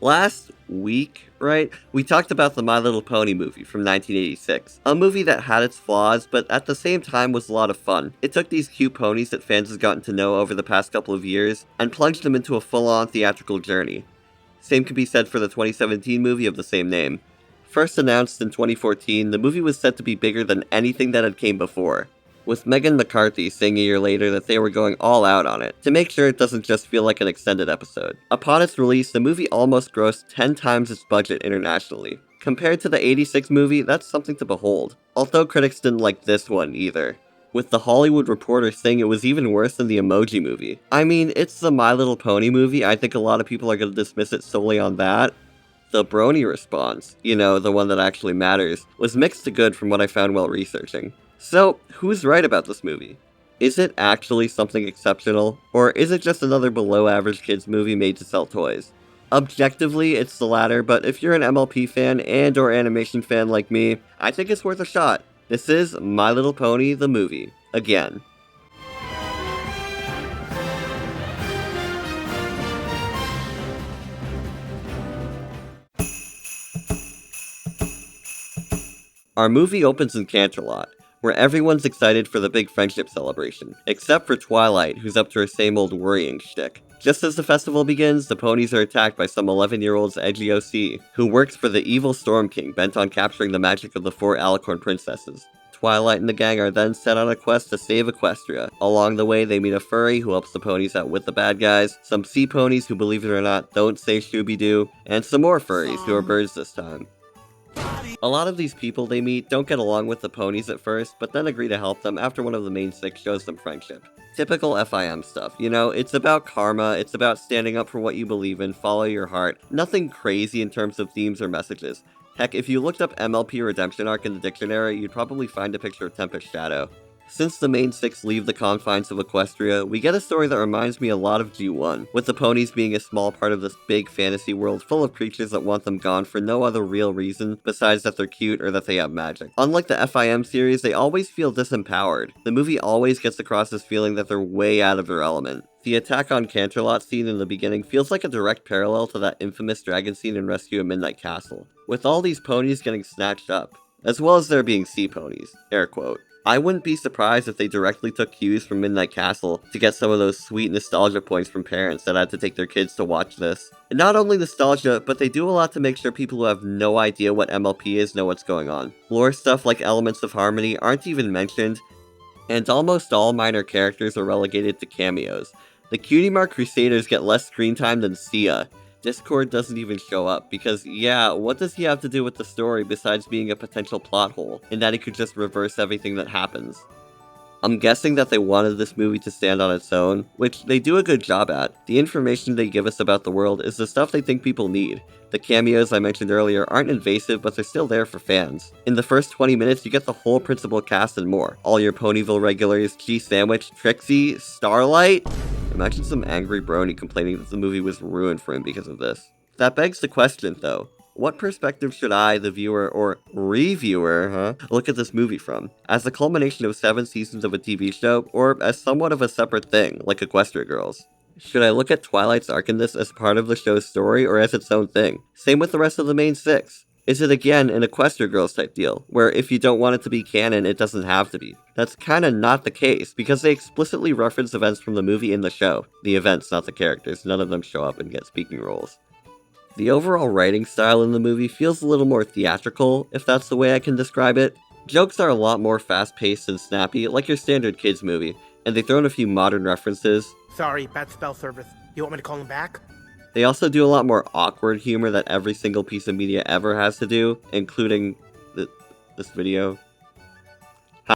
Last week, right, we talked about the My Little Pony movie from 1986. A movie that had its flaws, but at the same time was a lot of fun. It took these cute ponies that fans have gotten to know over the past couple of years, and plunged them into a full-on theatrical journey. Same can be said for the 2017 movie of the same name. First announced in 2014, the movie was set to be bigger than anything that had came before, with Megan McCarthy saying a year later that they were going all out on it, to make sure it doesn't just feel like an extended episode. Upon its release, the movie almost grossed 10 times its budget internationally. Compared to the 86 movie, that's something to behold. Although critics didn't like this one either, with The Hollywood Reporter saying it was even worse than the Emoji Movie. I mean, it's the My Little Pony movie, I think a lot of people are going to dismiss it solely on that. The Brony response, the one that actually matters, was mixed to good from what I found while researching. So, who's right about this movie? Is it actually something exceptional, or is it just another below-average kids movie made to sell toys? Objectively, it's the latter, but if you're an MLP fan and or animation fan like me, I think it's worth a shot. This is My Little Pony, the movie. Again. Our movie opens in Canterlot, where everyone's excited for the big friendship celebration, except for Twilight, who's up to her same old worrying shtick. Just as the festival begins, the ponies are attacked by some 11-year-old's edgy OC, who works for the evil Storm King bent on capturing the magic of the 4 Alicorn princesses. Twilight and the gang are then set on a quest to save Equestria. Along the way, they meet a furry who helps the ponies out with the bad guys, some sea ponies who, believe it or not, don't say Shooby-Doo, and some more furries who are birds this time. A lot of these people they meet don't get along with the ponies at first, but then agree to help them after one of the main 6 shows them friendship. Typical FIM stuff, it's about karma, it's about standing up for what you believe in, follow your heart. Nothing crazy in terms of themes or messages. Heck, if you looked up MLP Redemption Arc in the dictionary, you'd probably find a picture of Tempest Shadow. Since the main 6 leave the confines of Equestria, we get a story that reminds me a lot of G1, with the ponies being a small part of this big fantasy world full of creatures that want them gone for no other real reason besides that they're cute or that they have magic. Unlike the FIM series, they always feel disempowered. The movie always gets across this feeling that they're way out of their element. The attack on Canterlot scene in the beginning feels like a direct parallel to that infamous dragon scene in Rescue at Midnight Castle, with all these ponies getting snatched up, as well as there being sea ponies, air quote. I wouldn't be surprised if they directly took cues from Midnight Castle to get some of those sweet nostalgia points from parents that had to take their kids to watch this. And not only nostalgia, but they do a lot to make sure people who have no idea what MLP is know what's going on. Lore stuff like Elements of Harmony aren't even mentioned, and almost all minor characters are relegated to cameos. The Cutie Mark Crusaders get less screen time than Sia. Discord doesn't even show up, because what does he have to do with the story besides being a potential plot hole, in that he could just reverse everything that happens? I'm guessing that they wanted this movie to stand on its own, which they do a good job at. The information they give us about the world is the stuff they think people need. The cameos I mentioned earlier aren't invasive, but they're still there for fans. In the first 20 minutes, you get the whole principal cast and more. All your Ponyville regulars, Cheese Sandwich, Trixie, Starlight. Imagine some angry brony complaining that the movie was ruined for him because of this. That begs the question, though. What perspective should I, the viewer, or reviewer, look at this movie from? As the culmination of 7 seasons of a TV show, or as somewhat of a separate thing, like Equestria Girls? Should I look at Twilight's arc in this as part of the show's story, or as its own thing? Same with the rest of the main 6. Is it again an Equestria Girls type deal, where if you don't want it to be canon, it doesn't have to be? That's kinda not the case, because they explicitly reference events from the movie in the show. The events, not the characters, none of them show up and get speaking roles. The overall writing style in the movie feels a little more theatrical, if that's the way I can describe it. Jokes are a lot more fast-paced and snappy, like your standard kids movie, and they throw in a few modern references. Sorry, bad spell service. You want me to call him back? They also do a lot more awkward humor that every single piece of media ever has to do, including this video.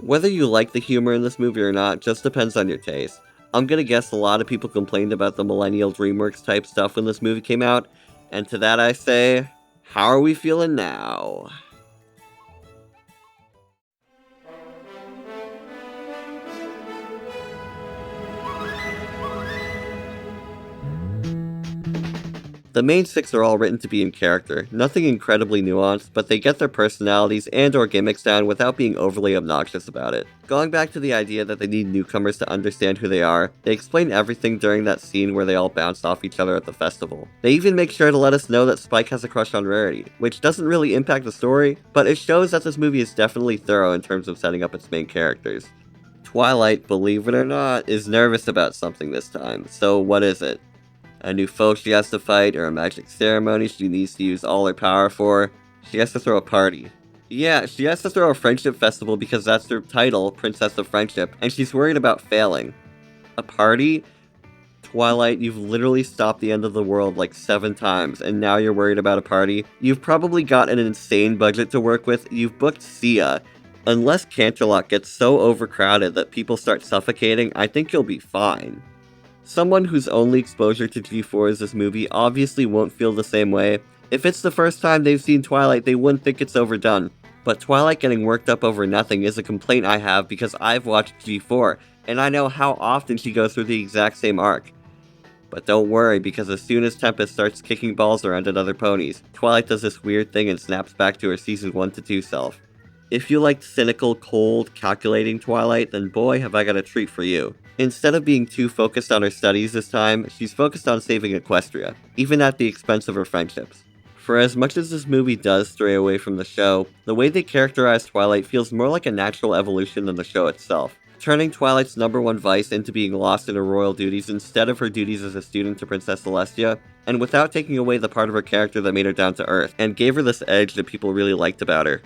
Whether you like the humor in this movie or not just depends on your taste. I'm gonna guess a lot of people complained about the Millennial DreamWorks type stuff when this movie came out, and to that I say, how are we feeling now? The main six are all written to be in character, nothing incredibly nuanced, but they get their personalities and or gimmicks down without being overly obnoxious about it. Going back to the idea that they need newcomers to understand who they are, they explain everything during that scene where they all bounce off each other at the festival. They even make sure to let us know that Spike has a crush on Rarity, which doesn't really impact the story, but it shows that this movie is definitely thorough in terms of setting up its main characters. Twilight, believe it or not, is nervous about something this time, so what is it? A new foe she has to fight, or a magic ceremony she needs to use all her power for? She has to throw a party. Yeah, she has to throw a friendship festival because that's her title, Princess of Friendship, and she's worried about failing. A party? Twilight, you've literally stopped the end of the world like 7 times, and now you're worried about a party? You've probably got an insane budget to work with, you've booked Sia. Unless Canterlot gets so overcrowded that people start suffocating, I think you'll be fine. Someone whose only exposure to G4 is this movie obviously won't feel the same way. If it's the first time they've seen Twilight, they wouldn't think it's overdone. But Twilight getting worked up over nothing is a complaint I have because I've watched G4, and I know how often she goes through the exact same arc. But don't worry, because as soon as Tempest starts kicking balls around at other ponies, Twilight does this weird thing and snaps back to her season 1 to 2 self. If you liked cynical, cold, calculating Twilight, then boy have I got a treat for you. Instead of being too focused on her studies this time, she's focused on saving Equestria, even at the expense of her friendships. For as much as this movie does stray away from the show, the way they characterize Twilight feels more like a natural evolution than the show itself, turning Twilight's #1 vice into being lost in her royal duties instead of her duties as a student to Princess Celestia, and without taking away the part of her character that made her down to earth, and gave her this edge that people really liked about her.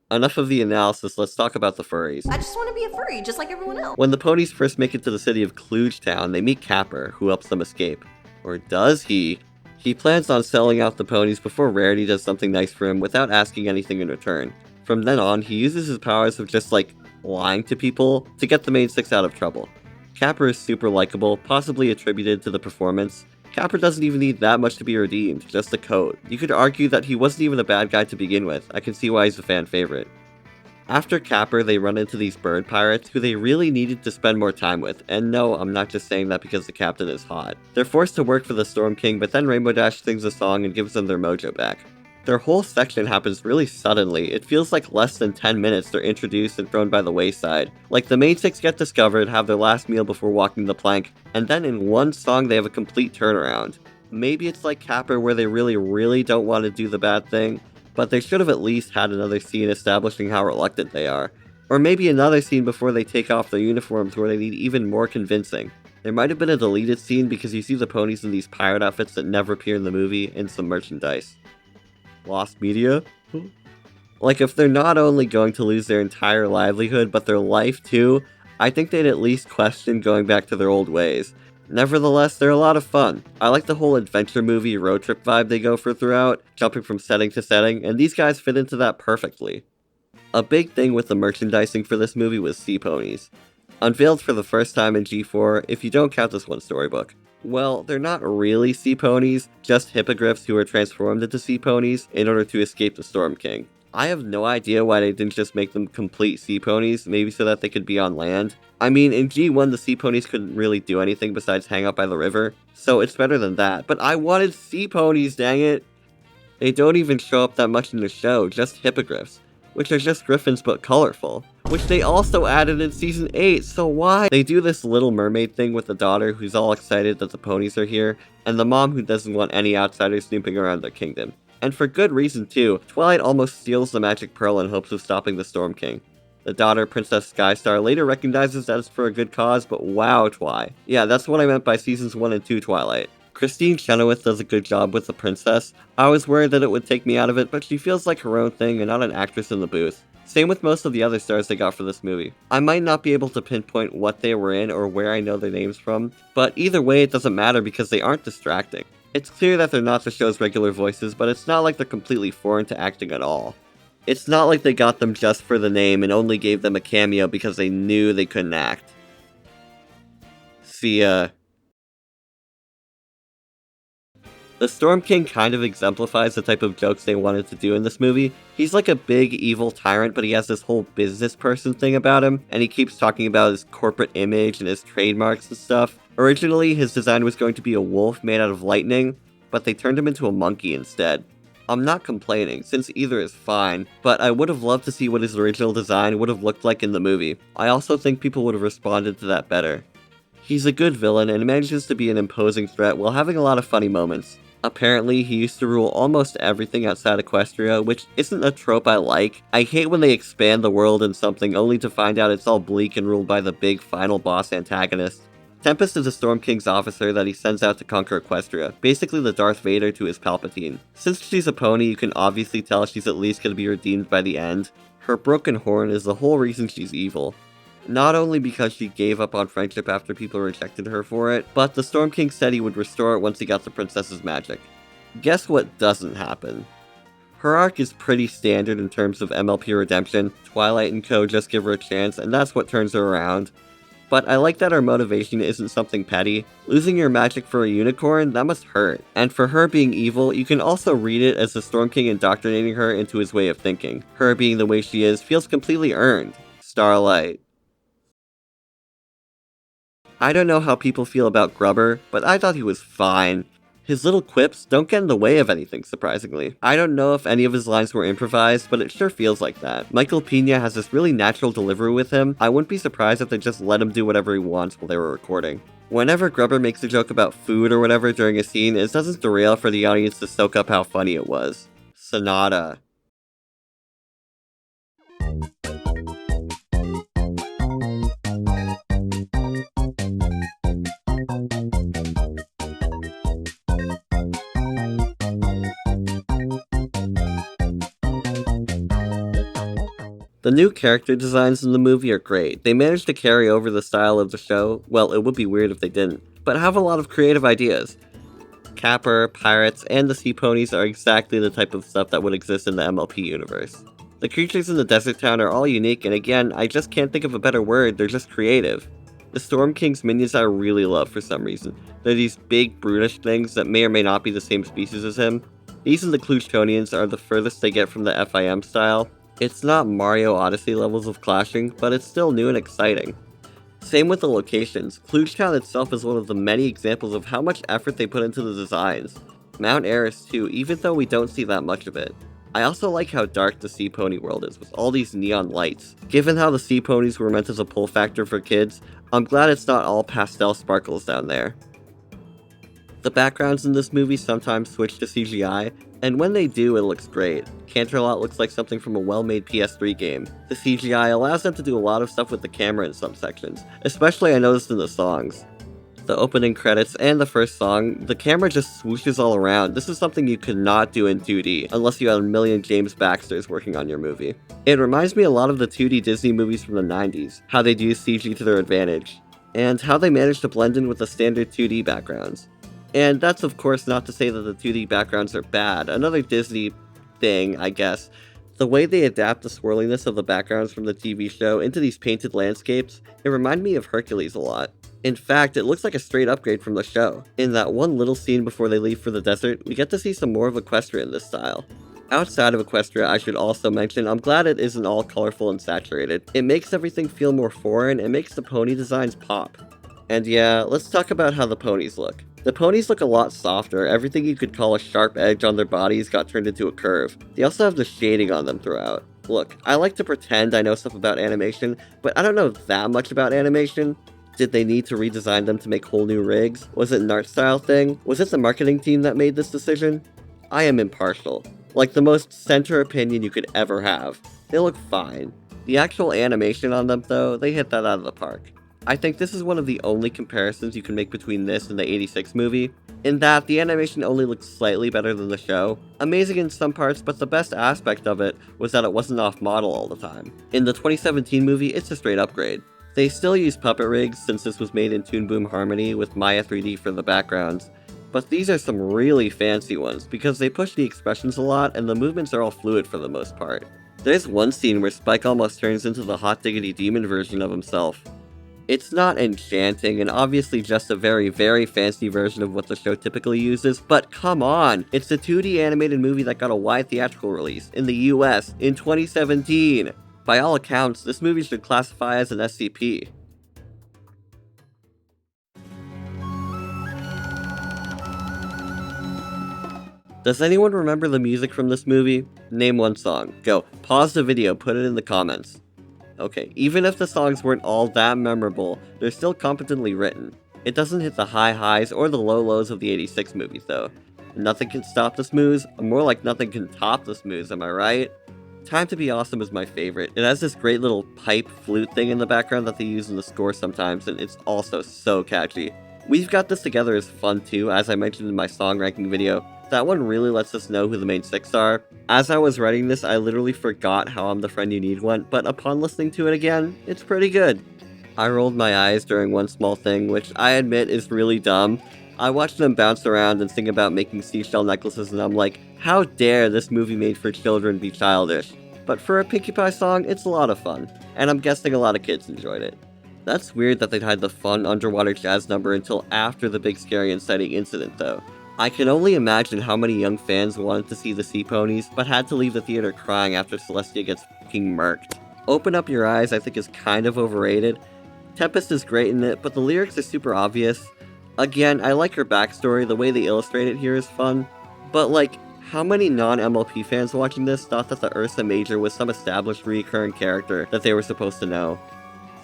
Enough of the analysis, let's talk about the furries. I just want to be a furry, just like everyone else. When the ponies first make it to the city of Klugetown, they meet Capper, who helps them escape. Or does he? He plans on selling out the ponies before Rarity does something nice for him without asking anything in return. From then on, he uses his powers of just lying to people to get the main six out of trouble. Capper is super likable, possibly attributed to the performance. Capper doesn't even need that much to be redeemed, just a coat. You could argue that he wasn't even a bad guy to begin with. I can see why he's a fan favorite. After Capper, they run into these bird pirates who they really needed to spend more time with, and no, I'm not just saying that because the captain is hot. They're forced to work for the Storm King, but then Rainbow Dash sings a song and gives them their mojo back. Their whole section happens really suddenly. It feels like less than 10 minutes they're introduced and thrown by the wayside. Like the main six get discovered, have their last meal before walking the plank, and then in one song they have a complete turnaround. Maybe it's like Capper where they really don't want to do the bad thing, but they should have at least had another scene establishing how reluctant they are. Or maybe another scene before they take off their uniforms where they need even more convincing. There might have been a deleted scene because you see the ponies in these pirate outfits that never appear in the movie and some merchandise. Lost media? Like, if they're not only going to lose their entire livelihood, but their life too, I think they'd at least question going back to their old ways. Nevertheless, they're a lot of fun. I like the whole adventure movie road trip vibe they go for throughout, jumping from setting to setting, and these guys fit into that perfectly. A big thing with the merchandising for this movie was sea ponies. Unveiled for the first time in G4, if you don't count this one storybook. Well, they're not really sea ponies, just hippogriffs who are transformed into sea ponies in order to escape the Storm King. I have no idea why they didn't just make them complete sea ponies, maybe so that they could be on land. I mean, in G1 the sea ponies couldn't really do anything besides hang out by the river, so it's better than that. But I wanted sea ponies, dang it! They don't even show up that much in the show, just hippogriffs, which are just griffins but colorful. Which they also added in Season 8, so why? They do this Little Mermaid thing with the daughter who's all excited that the ponies are here, and the mom who doesn't want any outsiders snooping around their kingdom. And for good reason too. Twilight almost steals the magic pearl in hopes of stopping the Storm King. The daughter, Princess Skystar, later recognizes that it's for a good cause, but wow, Twi. Yeah, that's what I meant by Seasons 1 and 2 Twilight. Christine Chenoweth does a good job with the princess. I was worried that it would take me out of it, but she feels like her own thing and not an actress in the booth. Same with most of the other stars they got for this movie. I might not be able to pinpoint what they were in or where I know their names from, but either way it doesn't matter because they aren't distracting. It's clear that they're not the show's regular voices, but it's not like they're completely foreign to acting at all. It's not like they got them just for the name and only gave them a cameo because they knew they couldn't act. See ya. The Storm King kind of exemplifies the type of jokes they wanted to do in this movie. He's like a big evil tyrant, but he has this whole business person thing about him, and he keeps talking about his corporate image and his trademarks and stuff. Originally, his design was going to be a wolf made out of lightning, but they turned him into a monkey instead. I'm not complaining, since either is fine, but I would have loved to see what his original design would have looked like in the movie. I also think people would have responded to that better. He's a good villain and manages to be an imposing threat while having a lot of funny moments. Apparently, he used to rule almost everything outside Equestria, which isn't a trope I like. I hate when they expand the world in something only to find out it's all bleak and ruled by the big final boss antagonist. Tempest is a Storm King's officer that he sends out to conquer Equestria, basically the Darth Vader to his Palpatine. Since she's a pony, you can obviously tell she's at least going to be redeemed by the end. Her broken horn is the whole reason she's evil. Not only because she gave up on friendship after people rejected her for it, but the Storm King said he would restore it once he got the princess's magic. Guess what doesn't happen? Her arc is pretty standard in terms of MLP redemption. Twilight and co just give her a chance, and that's what turns her around. But I like that her motivation isn't something petty. Losing your magic for a unicorn, that must hurt. And for her being evil, you can also read it as the Storm King indoctrinating her into his way of thinking. Her being the way she is feels completely earned. Starlight. I don't know how people feel about Grubber, but I thought he was fine. His little quips don't get in the way of anything, surprisingly. I don't know if any of his lines were improvised, but it sure feels like that. Michael Pena has this really natural delivery with him. I wouldn't be surprised if they just let him do whatever he wants while they were recording. Whenever Grubber makes a joke about food or whatever during a scene, it doesn't derail for the audience to soak up how funny it was. Sonata. The new character designs in the movie are great. They managed to carry over the style of the show, well, it would be weird if they didn't, but have a lot of creative ideas. Capper, pirates, and the sea ponies are exactly the type of stuff that would exist in the MLP universe. The creatures in the desert town are all unique, and again, I just can't think of a better word, they're just creative. The Storm King's minions I really love for some reason. They're these big, brutish things that may or may not be the same species as him. These and the Clutchtonians are the furthest they get from the FIM style. It's not Mario Odyssey levels of clashing, but it's still new and exciting. Same with the locations. Klugetown itself is one of the many examples of how much effort they put into the designs. Mount Eris too, even though we don't see that much of it. I also like how dark the Sea Pony world is, with all these neon lights. Given how the Sea Ponies were meant as a pull factor for kids, I'm glad it's not all pastel sparkles down there. The backgrounds in this movie sometimes switch to CGI, and when they do, it looks great. Canterlot looks like something from a well-made PS3 game. The CGI allows them to do a lot of stuff with the camera in some sections, especially I noticed in the songs. The opening credits and the first song, the camera just swooshes all around. This is something you could not do in 2D, unless you had a million James Baxters working on your movie. It reminds me a lot of the 2D Disney movies from the 90s, how they'd use CG to their advantage, and how they managed to blend in with the standard 2D backgrounds. And that's of course not to say that the 2D backgrounds are bad. Another Disney thing, I guess. The way they adapt the swirliness of the backgrounds from the TV show into these painted landscapes, it reminded me of Hercules a lot. In fact, it looks like a straight upgrade from the show. In that one little scene before they leave for the desert, we get to see some more of Equestria in this style. Outside of Equestria, I should also mention, I'm glad it isn't all colorful and saturated. It makes everything feel more foreign and makes the pony designs pop. And yeah, let's talk about how the ponies look. The ponies look a lot softer. Everything you could call a sharp edge on their bodies got turned into a curve. They also have the shading on them throughout. Look, I like to pretend I know stuff about animation, but I don't know that much about animation. Did they need to redesign them to make whole new rigs? Was it an art style thing? Was it the marketing team that made this decision? I am impartial. Like the most center opinion you could ever have. They look fine. The actual animation on them though, they hit that out of the park. I think this is one of the only comparisons you can make between this and the '86 movie, in that the animation only looks slightly better than the show. Amazing in some parts, but the best aspect of it was that it wasn't off model all the time. In the 2017 movie, it's a straight upgrade. They still use puppet rigs since this was made in Toon Boom Harmony with Maya 3D for the backgrounds, but these are some really fancy ones because they push the expressions a lot and the movements are all fluid for the most part. There's one scene where Spike almost turns into the hot diggity demon version of himself. It's not enchanting and obviously just a very, very fancy version of what the show typically uses, but come on! It's the 2D animated movie that got a wide theatrical release in the US in 2017! By all accounts, this movie should classify as an SCP. Does anyone remember the music from this movie? Name one song. Go. Pause the video, put it in the comments. Okay, even if the songs weren't all that memorable, they're still competently written. It doesn't hit the high highs or the low lows of the 86 movies though. Nothing can stop the smooths, more like nothing can top the smooths, am I right? Time to Be Awesome is my favorite. It has this great little pipe flute thing in the background that they use in the score sometimes, and it's also so catchy. We've Got This Together is fun too, as I mentioned in my song ranking video. That one really lets us know who the main six are. As I was writing this, I literally forgot how I'm the Friend You Need went, but upon listening to it again, it's pretty good. I rolled my eyes during one small thing, which I admit is really dumb. I watched them bounce around and sing about making seashell necklaces, and I'm like, how dare this movie made for children be childish? But for a Pinkie Pie song, it's a lot of fun, and I'm guessing a lot of kids enjoyed it. That's weird that they'd hide the fun underwater jazz number until after the big scary and exciting incident though. I can only imagine how many young fans wanted to see the sea ponies, but had to leave the theater crying after Celestia gets fucking murked. Open Up Your Eyes I think is kind of overrated. Tempest is great in it, but the lyrics are super obvious. Again, I like her backstory, the way they illustrate it here is fun, but like, how many non-MLP fans watching this thought that the Ursa Major was some established recurring character that they were supposed to know?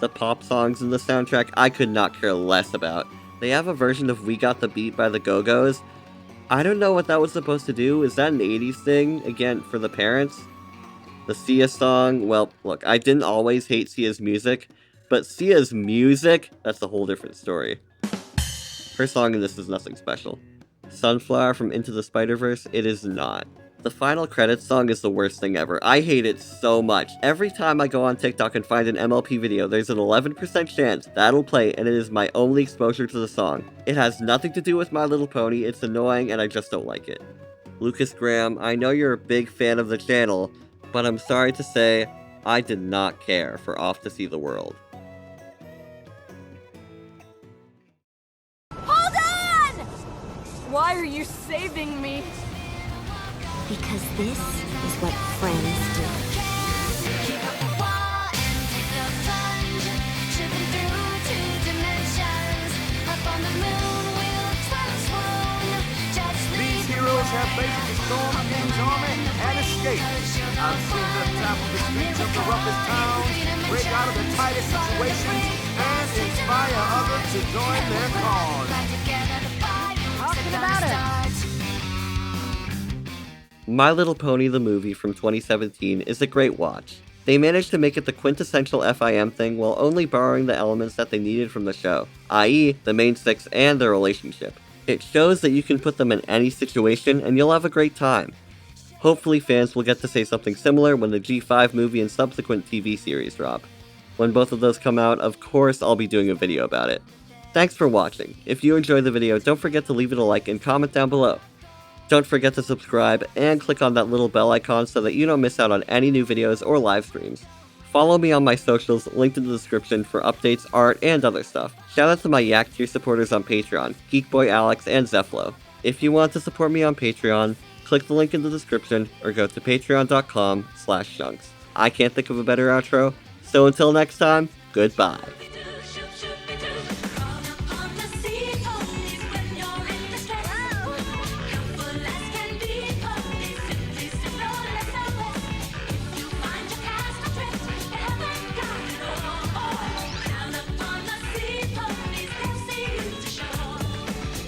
The pop songs in the soundtrack I could not care less about. They have a version of We Got the Beat by the Go-Go's. I don't know what that was supposed to do. Is that an 80s thing, again, for the parents? The Sia song, well, look, I didn't always hate Sia's music, but Sia's music, that's a whole different story. Her song in this is nothing special. Sunflower from Into the Spider-Verse, it is not. The final credits song is the worst thing ever. I hate it so much. Every time I go on TikTok and find an MLP video, there's an 11% chance that'll play, and it is my only exposure to the song. It has nothing to do with My Little Pony, it's annoying, and I just don't like it. Lucas Graham, I know you're a big fan of the channel, but I'm sorry to say, I did not care for Off to See the World. Hold on! Why are you saving me? Because this is what friends do. These heroes have faced the Storm King's army and escaped. I've seen them tackle the streets of the roughest towns, break out of the tightest situations, and inspire others to join their cause. Talking about it. My Little Pony the movie from 2017 is a great watch. They managed to make it the quintessential FIM thing while only borrowing the elements that they needed from the show, i.e. the main six and their relationship. It shows that you can put them in any situation and you'll have a great time. Hopefully fans will get to say something similar when the G5 movie and subsequent TV series drop. When both of those come out, of course I'll be doing a video about it. Thanks for watching. If you enjoyed the video, don't forget to leave it a like and comment down below. Don't forget to subscribe and click on that little bell icon so that you don't miss out on any new videos or live streams. Follow me on my socials, linked in the description for updates, art, and other stuff. Shout out to my Yak tier supporters on Patreon, Geekboy Alex and Zeflo. If you want to support me on Patreon, click the link in the description or go to patreon.com/shunks. I can't think of a better outro, so until next time, goodbye.